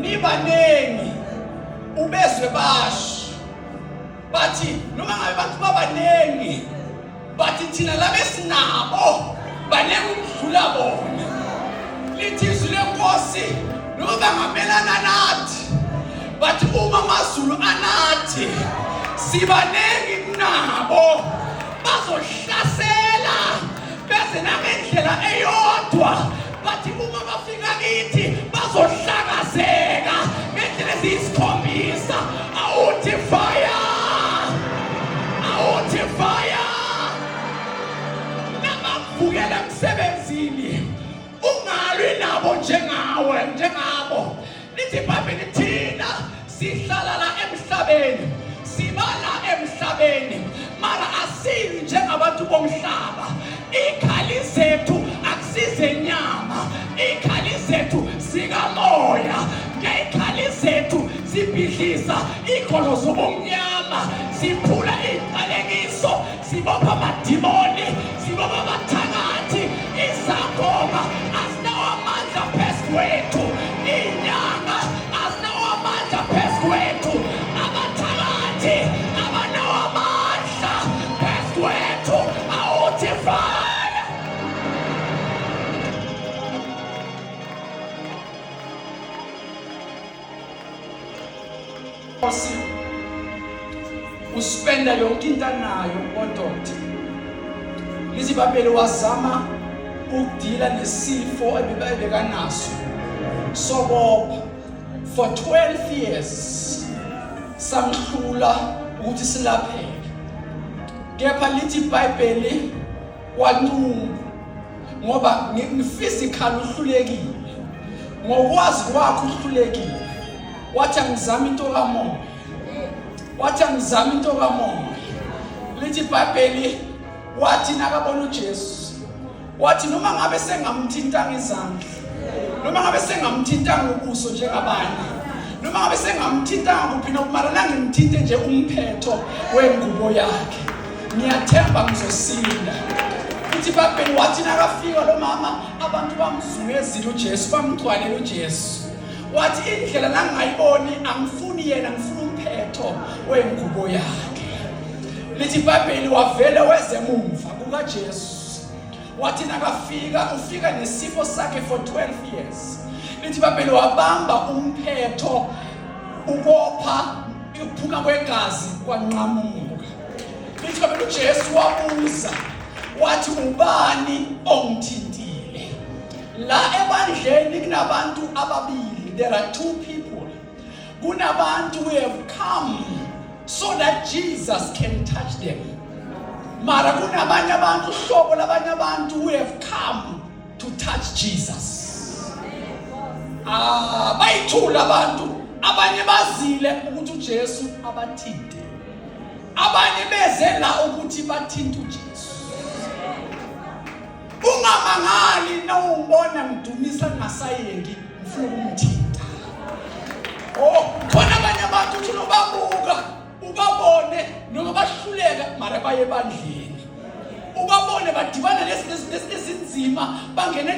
nibanengi ubezwe basho bathi noma ngabe bantu babanengi bathi thina labesinabo banenge ukudlula bona lithi izwi lenkosi noma bangamelana nathi bathi uma amazulu anathi sibanengi nabo bazohlasela bese nangendlela eyodwa bathi uma bafika kithi bazohlakazeka ngendlela eziyisikhombisa awuthi fire nabavukela emsebenzini ungalwi nabo njengabo lithi iBhayibheli thina sihlala la emhlabeni sibala emhlabeni mara asizi njengabantu bomhlaba ikhali zethu akusize nyama ikhali zethu sikamoya ngekhali zethu sibhidliza ikhono zobumnyama siphula iqalekiso sibopha amadimoni sibopha abathakathi isangoma asinawo amandla phezu kwethu inyanga asinawo amandla phezu kwethu abathakathi abanawo amandla phezu kwethu awuthi fire uspenda yonke into anayo ododa lithi iBhayibheli wazama ukudila nesifo ebekanaso sobopha for 12 years samhlula ukuthi silapheke kepha lithi iBhayibheli wanquma ngoba ngi-physical uhlulekile ngokwazi kwakho uhlulekile wathi angizama into kamoya lithi iBhayibheli wathi nakabona uJesu wathi noma ngabe sengamthintanga izandla noma ngabe sengamthintanga ubuso njengabanye noma ngabe sengamthintanga kuphi nokumara nangimthinte nje umphetho wengubo yakhe ngiyathemba ngizosinda lithi iBhayibheli wathi nakafika lo mama abantu bamzungezile uJesu bamgcwalela uJesu wathi indlela nangayiboni angifuni yena ngifuna umphetho wengubo yakhe lithi iBhayibheli wavela wezemumva kukaJesu wathi nakafika ufika nesifo sakhe for 12 years lithi iBhayibheli wabamba umphetho ubopha ukuphuma kwegazi kwanqamuka lithi iBhayibheli uJesu wabuza wathi ubani ongithintile la ebandleni kunabantu ababili there are two people kunabantu who have come so that Jesus can touch them mara kunabanye abantu hlobo labanye abantu who have come to touch Jesus bayithula abantu abanye bazile ukuthi uJesu abathinte abanye beze la ukuthi bathinte uJesu ungamangali nawubona ngidumisa ngasayeki ufuna ukumthinta khona abanye abantu uthi nobabuka ubabone noma bahluleka mara baye ebandleni ubabone badibana nezinzima bangene